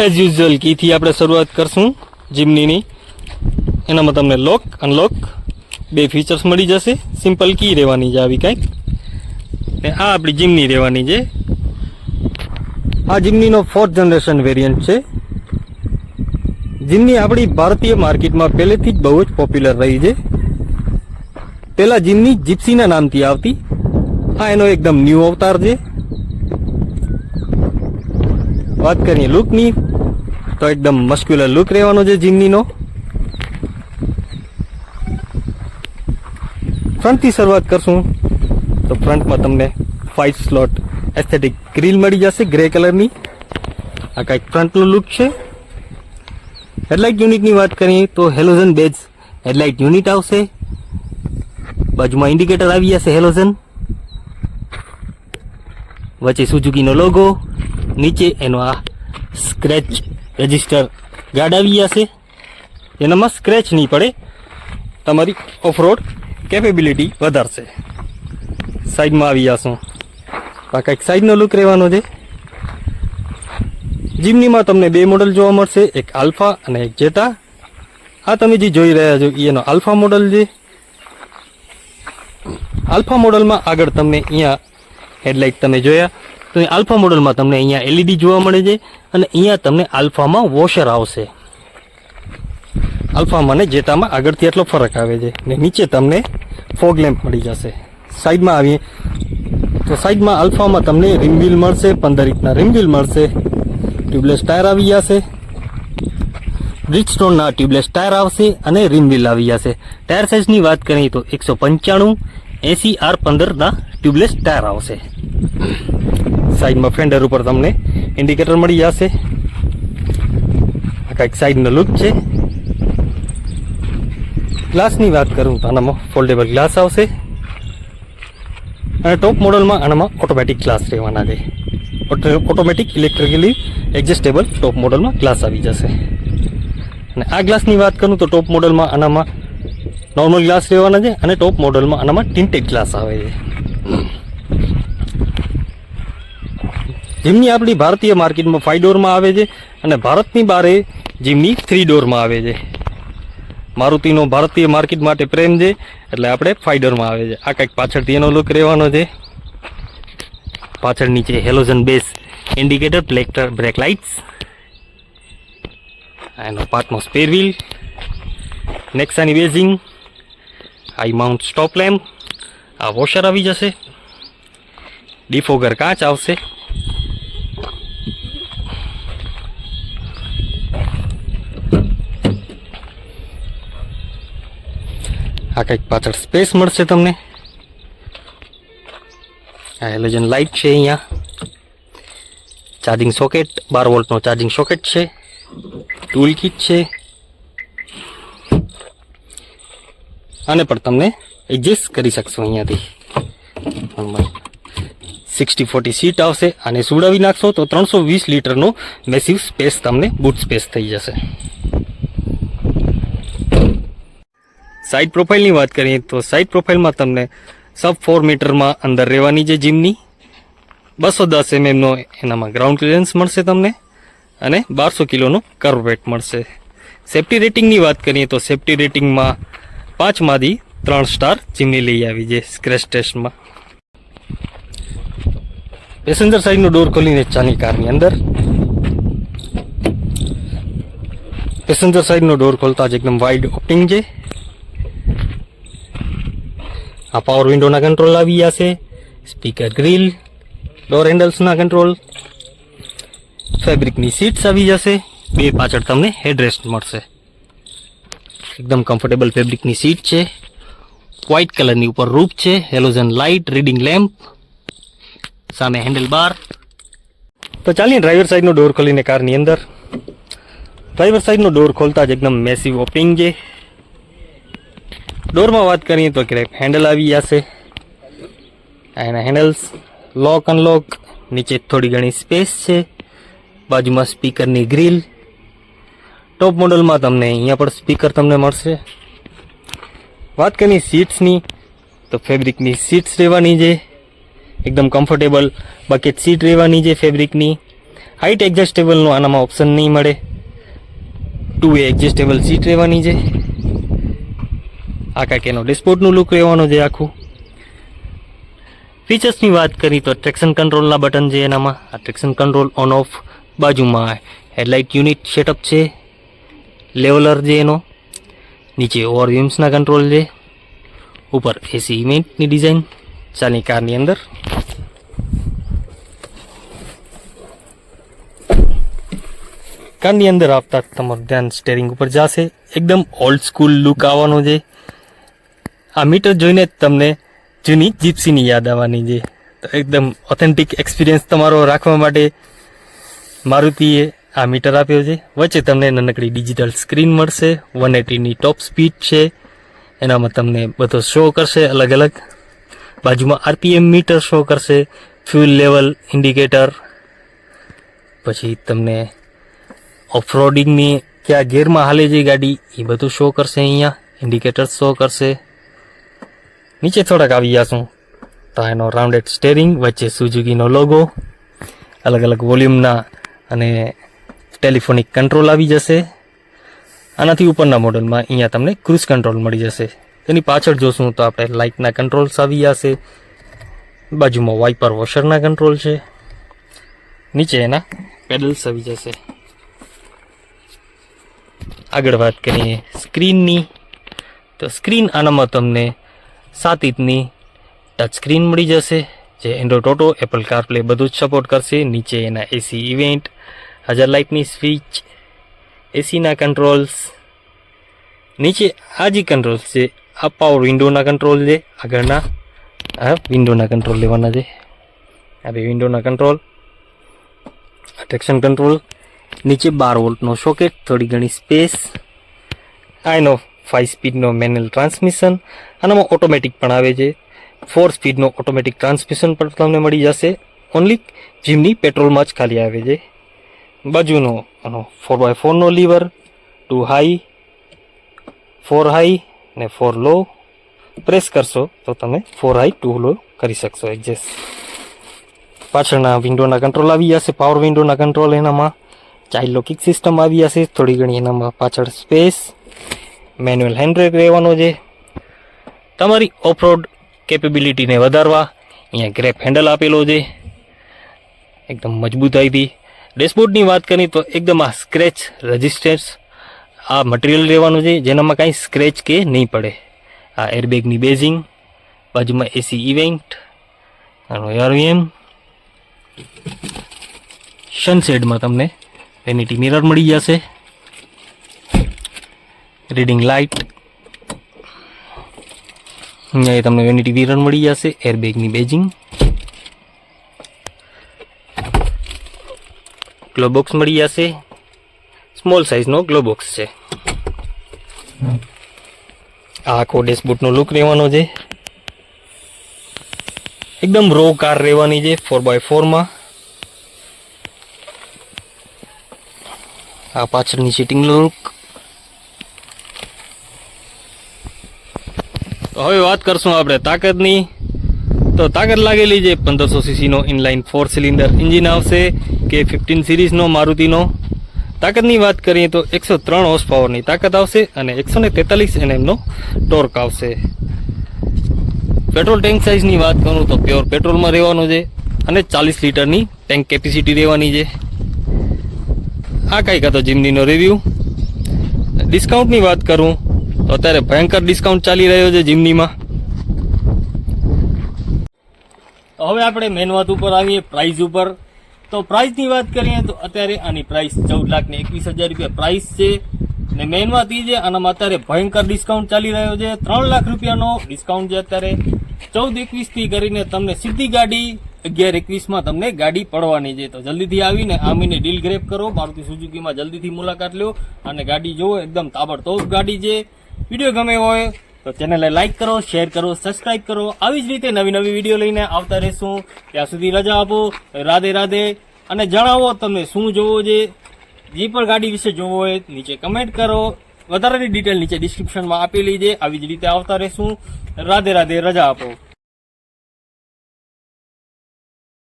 As usual કીથી આપણે શરૂઆત કરશું જીમનીની. એનામાં તમને લોક અનલોક બે ફીચર્સ મળી જશે. સિમ્પલ કી રહેવાની છે આવી કંઈક, ને આ આપણી જીમની રહેવાની છે. આ જીમનીનો 4th જનરેશન વેરિયન્ટ છે. જીમની આપણી ભારતીય માર્કેટમાં પહેલેથી જ બહુ જ પોપ્યુલર રહી છે. પહેલાં જીમની જીપ્સીના નામથી આવતી, આ એનો એકદમ ન્યૂ અવતાર છે. વાત કરીએ લુકની તો એકદમ મસ્ક્યુલર લુક રહેવાનો છે જીમનીનો. ફ્રન્ટથી શરૂઆત કરશું તો ફ્રન્ટમાં તમને 5 સ્લોટ એસ્થેટિક ગ્રીલ મળી જશે ગ્રે કલરની. આ કંઈક ફ્રન્ટનો લુક છે. હેડલાઇટ યુનિટની વાત કરીએ તો હેલોજન બેઝ હેડલાઇટ યુનિટ આવશે. બાજુમાં ઇન્ડિકેટર આવી જશે હેલોજન. વચ્ચે સુઝુકીનો લોગો, નીચે એનો આ સ્ક્રેચ રજિસ્ટર ગાર્ડ આવી જશે. એનામાં સ્ક્રેચ નહીં પડે, તમારી ઓફરોડ કેપેબિલિટી વધારશે. સાઈડમાં આવી જશું, આ કંઈક સાઈડનો લુક રહેવાનો છે. જીમનીમાં તમને બે મોડલ જોવા મળશે, એક આલ્ફા અને એક જેટા. આ તમે જે જોઈ રહ્યા છો એનો આલ્ફા મોડલ છે. આલ્ફા મોડલમાં આગળ તમને અહીંયા હેડલાઇટ તમે જોયા તો આલ્ફા મોડલમાં તમને અહીંયા એલઈડી જોવા મળે છે, અને અહીંયા તમને આલ્ફામાં વોશર આવશે. આલ્ફામાં ને જેટામાં આગળથી એટલો ફરક આવે છે. ને નીચે તમને ફોગ લેમ્પ મળી જશે. સાઈડમાં આવીએ તો સાઈડમાં આલ્ફામાં તમને રિમ વ્હીલ મળશે, 15 ઇંચના રિમ વ્હીલ મળશે. ટ્યુબલેસ ટાયર આવી જશે. બ્રિજસ્ટોનના ટ્યુબલેસ ટાયર આવશે અને રિમ વ્હીલ આવી જશે. ટાયર સાઇઝની વાત કરીએ તો 195 80R15 ટ્યુબલેસ ટાયર આવશે. સાઈડમાં ફેન્ડર ઉપર તમને ઇન્ડિકેટર મળી જશે. આ કંઈક સાઈડનો લુક છે. ગ્લાસની વાત કરું તો આનામાં ફોલ્ડેબલ ગ્લાસ આવશે, અને ટોપ મોડલમાં આનામાં ઓટોમેટિક ગ્લાસ રહેવાના છે. ઓટોમેટિક ઇલેક્ટ્રિકલી એડજસ્ટેબલ ટોપ મોડલમાં ગ્લાસ આવી જશે. અને આ ગ્લાસની વાત કરું તો ટોપ મોડલમાં આનામાં નોર્મલ ગ્લાસ રહેવાના છે, અને ટોપ મોડલમાં આનામાં ટિન્ટેડ ગ્લાસ આવે છે. જીમની આપણી ભારતીય માર્કેટમાં 5 ડોરમાં આવે છે, અને ભારતની બહાર જીમની 3 ડોરમાં આવે છે. મારુતિનો ભારતીય માર્કેટ માટે પ્રેમ છે એટલે આપણે 5 ડોરમાં આવે છે. આ કંઈક પાછળથી એનો લુક રહેવાનો છે. પાછળ નીચે halogen base indicator, brake lights, એનો પાર્ટનો સ્પેર વ્હીલ, નેક્સાની બેઝિંગ, હાઈ માઉન્ટ સ્ટોપ લેમ્પ, આ વોશર આવી જશે. ડિફોગર કાચ આવશે. આ કંઈક પાછળ સ્પેસ મળશે તમને. આ હેલોજન લાઇટ છે. અહીંયા ચાર્જિંગ સોકેટ, 12 વોલ્ટનો ચાર્જિંગ સોકેટ છે. ટૂલ કિટ છે. આને પણ તમને એડજસ્ટ કરી શકશો અહીંયાથી. 60-40 સીટ આવશે. આને સુડાવી નાખશો તો 320 લીટરનો મેસિવ સ્પેસ તમને બૂટ સ્પેસ થઈ જશે. સાઇડ પ્રોફાઇલની વાત કરીએ તો સાઇડ પ્રોફાઇલમાં તમને સબ 4 મીટરમાં અંદર રહેવાની છે જીમની. 210 mm એનામાં ગ્રાઉન્ડ ક્લિયરન્સ મળશે તમને, અને 1200 કિલોનો કર્વ વેટ મળશે. સેફ્ટી રેટિંગની વાત કરીએ તો સેફ્ટી રેટિંગમાં 5માંથી 3 સ્ટાર જીમની લઈ આવી છે સ્ક્રેચ ટેસ્ટમાં. પેસેન્જર સાઈડનો ડોર ખોલીને ચાની કારની અંદર. પેસેન્જર સાઈડનો ડોર ખોલતા જ એકદમ વાઇડ ઓપનિંગ છે. આ પાવર વિન્ડોના કંટ્રોલ આવી જશે. સ્પીકર ગ્રીલ, ડોર હેન્ડલ્સના કંટ્રોલ, ફેબ્રિકની સીટ્સ આવી જશે. બે પાછળ તમને હેડરેસ્ટ મળશે. એકદમ કમ્ફર્ટેબલ ફેબ્રિકની સીટ છે. વ્હાઇટ કલરની ઉપર રૂફ છે. હેલોજન લાઇટ, રીડિંગ લેમ્પ, સામે હેન્ડલ બાર. તો ચાલીએ ડ્રાઈવર સાઈડનો ડોર ખોલીને કારની અંદર. ડ્રાઈવર સાઈડનો ડોર ખોલતા જ એકદમ મેસિવ ઓપનિંગ છે. ડોરમાં વાત કરીએ તો ક્રેપ હેન્ડલ આવી જશે. એના હેન્ડલ્સ લોક અનલોક. નીચે થોડી ઘણી સ્પેસ છે. બાજુમાં સ્પીકરની ગ્રીલ. ટોપ મોડલમાં તમને અહીંયા પણ સ્પીકર તમને મળશે. વાત કરીએ સીટ્સની તો ફેબ્રિકની સીટ્સ રહેવાની છે. એકદમ કમ્ફર્ટેબલ બકેટ સીટ રહેવાની છે ફેબ્રિકની. હાઇટ એડજસ્ટેબલનો આનામાં ઓપ્શન નહીં મળે. 2 એડજસ્ટેબલ સીટ રહેવાની છે. આ કાંઈક એનો ડેશબોર્ડનું લુક રહેવાનું છે આખું. ફીચર્સની વાત કરી તો ટ્રેક્શન કંટ્રોલના બટન છે એનામાં. આ ટ્રેક્શન કંટ્રોલ ઓન ઓફ. બાજુમાં હેડલાઇટ યુનિટ સેટઅપ છે, લેવલર છે એનો. નીચે ઓવરવ્યુમ્સના કંટ્રોલ છે. ઉપર એસી ઇવેન્ટની ડિઝાઇન ચાની કારની અંદર. કારની અંદર આવતા તમારું ધ્યાન સ્ટેરિંગ ઉપર જશે. એકદમ ઓલ્ડ સ્કૂલ લુક આવવાનો છે. આ મીટર જોઈને જ તમને જૂની જીપ્સીની યાદ આવવાની છે. તો એકદમ ઓથેન્ટિક એક્સપિરિયન્સ તમારો રાખવા માટે મારુતિએ આ મીટર આપ્યો છે. વચ્ચે તમને નાનકડી ડિજિટલ સ્ક્રીન મળશે. 180ની ટોપ સ્પીડ છે એનામાં તમને બધો શો કરશે અલગ અલગ. બાજુમાં આરપીએમ મીટર શો કરશે, ફ્યુલ લેવલ ઇન્ડિકેટર, પછી તમને ઓફરોડિંગની કયા ગેરમાં હાલે છે ગાડી એ બધું શો કરશે. અહીંયા ઇન્ડિકેટર શો કરશે. નીચે થોડાક આવી જશું તો એનો રાઉન્ડેડ સ્ટેરિંગ, વચ્ચે સુઝુકીનો લોગો, અલગ અલગ વોલ્યુમના અને ટેલિફોનિક કંટ્રોલ આવી જશે. આનાથી ઉપરના મોડલમાં અહીંયા તમને ક્રૂઝ કંટ્રોલ મળી જશે. તેની પાછળ જોશું તો આપણે લાઇટના કંટ્રોલ્સ આવી જશે. બાજુમાં વાઇપર વોશરના કંટ્રોલ છે. નીચે એના પેડલ્સ આવી જશે. આગળ વાત કરીએ સ્ક્રીનની તો સ્ક્રીન આનામાં તમને 7 ઇંચની ટચ સ્ક્રીન મળી જશે જે એન્ડ્રોઇડ ઓટો, એપલ કારપ્લે બધું જ સપોર્ટ કરશે. નીચે એના એસી ઇવેન્ટ, હાજર લાઇટની સ્વિચ, એસીના કંટ્રોલ્સ. નીચે આ જે કંટ્રોલ્સ છે આ પાવર વિન્ડોના કંટ્રોલ છે. આગળના આ વિન્ડોના કંટ્રોલ લેવાના છે. આ બે વિન્ડોના કંટ્રોલ, ટ્રેક્શન કંટ્રોલ. નીચે 12 વોલ્ટનો સોકેટ, થોડી ઘણી સ્પેસ. આ એનો 5 સ્પીડનો મેન્યુઅલ ટ્રાન્સમિશન. આનામાં ઓટોમેટિક પણ આવે છે. 4 સ્પીડનો ઓટોમેટિક ટ્રાન્સમિશન પણ તમને મળી જશે. ઓનલી જીમની પેટ્રોલમાં જ ખાલી આવે છે. બાજુનો આનો 4x4નો લીવર, 2 હાઈ, 4 હાઈ ને 4 લો. પ્રેસ કરશો તો તમે 4 હાઈ 2 લો કરી શકશો એડજસ્ટ. પાછળના વિન્ડોના કંટ્રોલ આવી જશે. પાવર વિન્ડોના કંટ્રોલ એનામાં. ચાઇલ્ડ લોકિંગ સિસ્ટમ આવી જશે. થોડી ઘણી એનામાં પાછળ સ્પેસ. મેન્યુઅલ હેન્ડબ્રેક રહેવાનો છે. તમારી ઓફરોડ કેપેબિલિટીને વધારવા અહીંયા ગ્રેપ હેન્ડલ આપેલો છે એકદમ મજબૂતાઈથી. ડેશબોર્ડની વાત કરીએ તો એકદમ આ સ્ક્રેચ રેઝિસ્ટન્સ આ મટીરિયલ રહેવાનું છે જેનામાં કાંઈ સ્ક્રેચ કે નહીં પડે. આ એરબેગની બેઝિંગ, બાજુમાં એસી ઇવેન્ટ, આનો એઆરવીએમ. સનસેડમાં તમને વેનિટી મિરર મળી જશે, રીડિંગ લાઇટ. અહીંયા તમને વેનિટી મિરર મળી જશે, એરબેગની બેજિંગ, ગ્લો બોક્સ મળી જશે. સ્મોલ સાઇઝનો ગ્લો બોક્સ છે. આ આખો ડેશબોર્ડનો લુક રહેવાનો છે. એકદમ રો કાર રહેવાની છે 4x4માં. આ પાછળની સીટિંગ લુક. તો હવે વાત કરશું આપણે તાકાતની. તો તાકાત લાગેલી છે 1500 સીસીનો ઇનલાઇન 4 સિલિન્ડર એન્જિન આવશે K15 સિરીઝનો મારુતિનો. તાકાતની વાત કરીએ તો 103 હોર્સ પાવરની તાકાત આવશે અને 143 NMનો ટોર્ક આવશે. પેટ્રોલ ટેન્ક સાઇઝની વાત કરું તો પ્યોર પેટ્રોલમાં રહેવાનું છે અને 40 લીટરની ટેન્ક કેપેસિટી રહેવાની છે. આ કાંઈક હતો જીમનીનો રિવ્યૂ. ડિસ્કાઉન્ટની વાત કરું તો અત્યારે ભયંકર ડિસ્કાઉન્ટ ચાલી રહ્યો છે જીમનીમાં. તો હવે આપણે મેન વાત ઉપર આવીએ, પ્રાઇસ ઉપર. તો પ્રાઇસની વાત કરીએ તો અત્યારે આની પ્રાઇસ 14,21,000 રૂપિયા પ્રાઇસ છે. ને મેન વાત એ છે આનામાં અત્યારે ભયંકર ડિસ્કાઉન્ટ ચાલી રહ્યો છે. 3 લાખ રૂપિયાનો ડિસ્કાઉન્ટ છે અત્યારે. 14,21 થી કરીને તમને સીધી ગાડી 11,21માં તમને ગાડી પડવાની છે. તો જલ્દીથી આવીને આ મહિને ડીલ ગ્રેપ કરો. મારુતિ સુઝુકીમાં જલ્દીથી મુલાકાત લો અને ગાડી જોવો. એકદમ તાબડતોબ ગાડી છે. વિડીયો ગમે હોય તો ચેનલને લાઇક કરો, શેર કરો, સબસ્ક્રાઇબ કરો. આવી જ રીતે નવી નવી વિડીયો લઈને આવતા રહેશું. ત્યાં સુધી રજા આપો. રાધે રાધે. અને જણાવો તમને શું જોવો છે, જે પણ ગાડી વિશે જોવો હોય નીચે કમેન્ટ કરો. વધારાની ડિટેલ નીચે ડિસ્ક્રિપ્શનમાં આપેલી છે. આવી જ રીતે આવતા રહેશું. રાધે રાધે. રજા આપો.